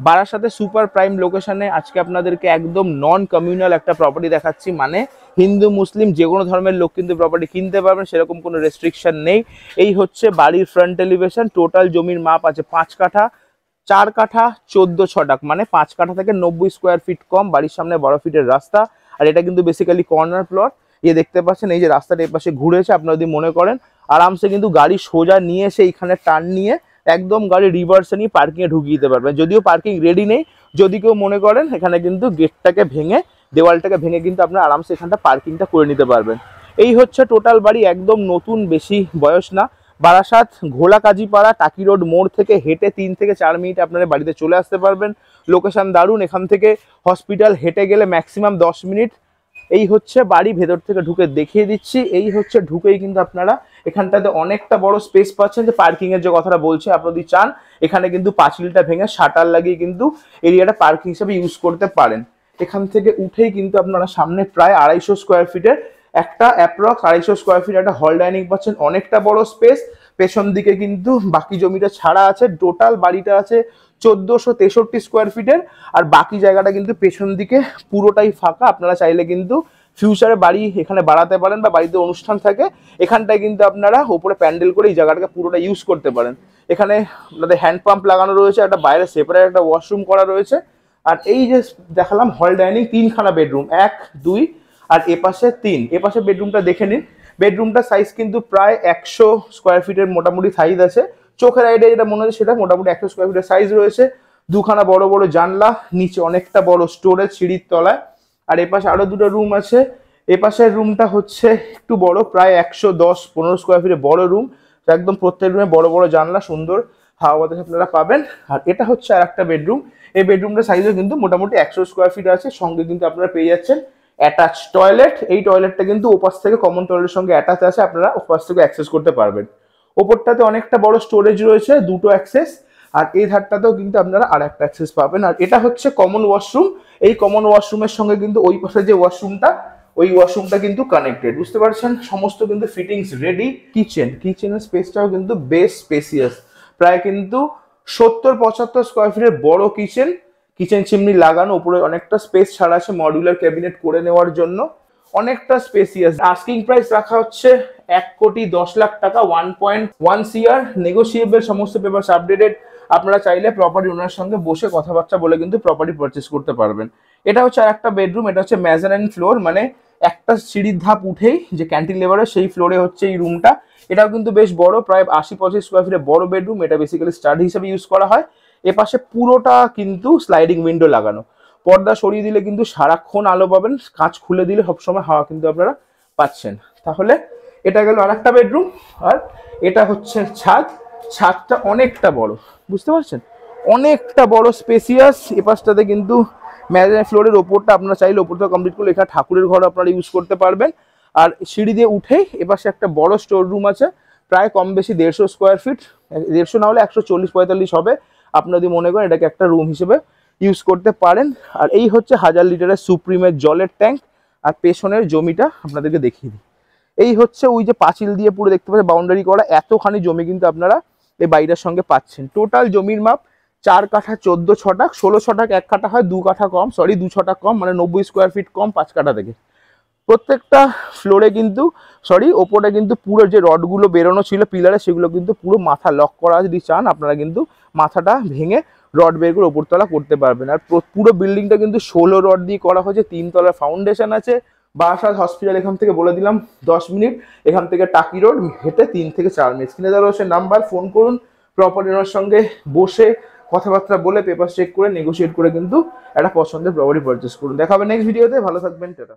বারাসাতে super prime লোকেশনে আজকে আপনাদেরকে একদম নন কমিউনাল একটা প্রপার্টি দেখাচ্ছি, মানে হিন্দু মুসলিম যে কোনো ধর্মের লোক কিন্তু প্রপার্টি কিনতে পারবেন, সেরকম কোনো রেস্ট্রিকশন নেই। এই হচ্ছে বাড়ির ফ্রন্ট এলিভেশন। টোটাল জমির মাপ আছে 5 কাঠা, 4 কাঠা 14 ছটাক, মানে 5 কাঠা থেকে 90 স্কোয়ার ফিট কম। বাড়ির সামনে 12 ফিটের রাস্তা, আর এটা কিন্তু বেসিক্যালি কর্নার প্লট। এই দেখতে পাচ্ছেন এই যে রাস্তাটা এই পাশে ঘুরেছে, আপনারা যদি মনে করেন আরামসে কিন্তু গাড়ি সোজা নিয়ে এসে এইখানে টার্ন নিয়ে একদম গাড়ি রিভার্সে নিয়ে পার্কিংয়ে ঢুকিয়ে দিতে পারবেন। যদিও পার্কিং রেডি নেই, যদি কেউ মনে করেন এখানে কিন্তু গেটটাকে ভেঙে, দেওয়ালটাকে ভেঙে কিন্তু আপনারা আরামসে এখানটা পার্কিংটা করে নিতে পারবেন। এই হচ্ছে টোটাল বাড়ি, একদম নতুন, বেশি বয়স না। বারাসাত ঘোলা কাজীপাড়া টাকি রোড মোড় থেকে হেঁটে 3 থেকে 4 মিনিট আপনারা বাড়িতে চলে আসতে পারবেন। লোকেশন দারুণ, এখান থেকে হসপিটাল হেঁটে গেলে ম্যাক্সিমাম 10 মিনিট। এই হচ্ছে বাড়ি, ভেতর থেকে ঢুকে দেখিয়ে দিচ্ছি। এই হচ্ছে ঢুকেই কিন্তু আপনারা এখানটাতে অনেকটা বড় স্পেস পাচ্ছেন। যে পার্কিং এর যে কথাটা বলছি, আপনারা যদি চান এখানে কিন্তু পাঁচিলটা ভেঙে শাটার লাগিয়ে কিন্তু এরিয়াটা পার্কিং হিসেবে ইউজ করতে পারেন। এখান থেকে উঠেই কিন্তু আপনারা সামনে প্রায় 250 স্কোয়ার ফিটের একটা অ্যাপ্রক্স 250 স্কোয়ার ফিট একটা হল ডাইনিং পাচ্ছেন, অনেকটা বড় স্পেস। পেছন দিকে কিন্তু বাকি জমিটা ছাড়া আছে। টোটাল বাড়িটা আছে 1463 স্কোয়ার ফিটের, আর বাকি জায়গাটা কিন্তু পেছন দিকে পুরোটাই ফাঁকা। আপনারা চাইলে কিন্তু ফিউচারে বাড়ি এখানে বাড়াতে পারেন, বা বাড়িতে অনুষ্ঠান থাকে এখানটায় কিন্তু আপনারা ওপরে প্যান্ডেল করে এই জায়গাটাকে পুরোটা ইউজ করতে পারেন। এখানে আপনাদের হ্যান্ড পাম্প লাগানো রয়েছে, একটা বাইরে সেপারেট একটা ওয়াশরুম করা রয়েছে। আর এই যে দেখালাম হল ডাইনিং, 3খানা বেডরুম, 1 2 আর এপাশে 3। এপাশে বেডরুমটা দেখে নিন। বেডরুমটা সাইজ কিন্তু প্রায় 100 স্কোয়ার ফিটের মোটামুটি সাইজ আছে। চোখের আইডিয়া যেটা মনে হচ্ছে সেটা মোটামুটি 100 স্কোয়ার ফিটের সাইজ রয়েছে। 2খানা বড় বড় জানলা, নিচে অনেকটা বড় স্টোরেজ সিঁড়ির তলায়। আর এপাশে আরো 2টো রুম আছে। এপাশের রুমটা হচ্ছে একটু বড়, প্রায় 110-15 স্কোয়ার ফিটের বড় রুম। একদম প্রত্যেক রুমে বড় বড় জানলা, সুন্দর হাওয়া বাতাস আপনারা পাবেন। আর এটা হচ্ছে আর একটা বেডরুম। এই বেডরুমটার সাইজও কিন্তু মোটামুটি 100 স্কোয়ার ফিট আছে। সঙ্গে কিন্তু আপনারা পেয়ে যাচ্ছেন অ্যাটাচ টয়লেট। এই টয়লেটটা কিন্তু ওপাশ থেকে কমন টয়লেটের সঙ্গে অ্যাটাচ আছে, আপনারা ওপাশ থেকে অ্যাক্সেস করতে পারবেন। ওপরটাতে অনেকটা বড় স্টোরেজ রয়েছে, 2টো অ্যাক্সেস। আর এই ধারটাতেও কিন্তু আপনারা আর একটা অ্যাক্সেস পাবেন। আর এটা হচ্ছে কমন ওয়াশরুম। এই কমন ওয়াশরুমের সঙ্গে কিন্তু ওই পাশে যে ওয়াশরুমটা, ওই ওয়াশরুমটা কিন্তু কানেক্টেড, বুঝতে পারছেন। সমস্ত কিন্তু ফিটিংস রেডি। কিচেনের স্পেসটাও কিন্তু বেশ স্পেসিয়াস, প্রায় কিন্তু 70-75 স্কোয়ার ফিটের বড় কিচেন চিমনি লাগানো, উপরে অনেকটা স্পেস ছাড়া আছে মডিউলার ক্যাবিনেট করে নেওয়ার জন্য, অনেকটা স্পেসিয়াস। আস্কিং প্রাইস রাখা হচ্ছে 1,10,00,000 টাকা, 1.1 CR, নেগোসিয়েবল। সমস্ত পেপারস আপডেটেড। আপনারা চাইলে প্রপার্টি ওনার সঙ্গে বসে কথাবার্তা বলে কিন্তু প্রপার্টি পারচেস করতে পারবেন। এটা হচ্ছে আর একটা বেডরুম। এটা হচ্ছে মেজারাইন ফ্লোর, মানে একটা সিঁড়ির ধাপ উঠেই যে ক্যান্টিলিভারের সেই ফ্লোরে হচ্ছে এই রুমটা। এটাও কিন্তু বেশ বড়, প্রায় 80-85 স্কোয়ার ফিটের বড় বেডরুম। এটা বেসিক্যালি স্টাডি হিসেবে ইউজ করা হয়। এপাশে পুরোটা কিন্তু স্লাইডিং উইন্ডো লাগানো। পর্দা সরিয়ে দিলে কিন্তু সারাক্ষণ আলো পাবেন, কাঁচ খুলে দিলে সবসময় হাওয়া কিন্তু আপনারা পাচ্ছেন। তাহলে এটা গেল আর একটা বেডরুম। আর এটা হচ্ছে ছাদটা অনেকটা বড়, বুঝতে পারছেন, অনেকটা বড় স্পেসিয়াস। এপাশটাতে কিন্তু ম্যাজারাইন ফ্লোরের ওপরটা আপনারা চাইলে ওপর থেকে কমপ্লিট করলে এখানে ঠাকুরের ঘর আপনারা ইউজ করতে পারবেন। আর সিঁড়ি দিয়ে উঠেই এপাশে একটা বড় স্টোর রুম আছে, প্রায় কম বেশি 150 স্কোয়ার ফিট, 150 না হলে 140-45 হবে। আপনারা যদি মনে করেন এটাকে একটা রুম হিসেবে ইউজ করতে পারেন। আর এই হচ্ছে 1000 লিটারের সুপ্রিমের জলের ট্যাঙ্ক। আর পেছনের জমিটা আপনাদেরকে দেখিয়ে দিই। এই হচ্ছে ওই যে পাঁচিল দিয়ে পুরো দেখতে পাচ্ছেন বাউন্ডারি করা, এতখানি জমি কিন্তু আপনারা এই বাড়িটার সঙ্গে পাচ্ছেন। টোটাল জমির মাপ 4 কাঠা 14 ছটাক, 16 ছটাক 1 কাঠা হয়, 2 কাঠা কম, 2 ছটাক কম, মানে 90 স্কোয়ার ফিট কম 5 কাঠা থেকে। প্রত্যেকটা ফ্লোরে কিন্তু ওপরে কিন্তু পুরো যে রডগুলো বেরোনো ছিল পিলারে, সেগুলো কিন্তু পুরো মাথা লক করা আছে। যদি চান আপনারা কিন্তু মাথাটা ভেঙে রড বের করে ওপরতলা করতে পারবেন। আর পুরো বিল্ডিংটা কিন্তু 16 রড দিয়ে করা হয়েছে। 3 তলার ফাউন্ডেশন আছে। বারাসাত হসপিটাল এখান থেকে বলে দিলাম 10 মিনিট, এখান থেকে টাকি রোড হেঁটে 3 থেকে 4 মিনিট। স্ক্রিনে দেওয়া রয়েছে নাম্বার, ফোন করুন। প্রপার্টি ওনার সঙ্গে বসে কথাবার্তা বলে পেপার চেক করে নেগোশিয়েট করে কিন্তু একটা পছন্দের প্রপার্টি পারচেস করুন। দেখা হবে নেক্সট ভিডিওতে। ভালো থাকবেন, টাটা।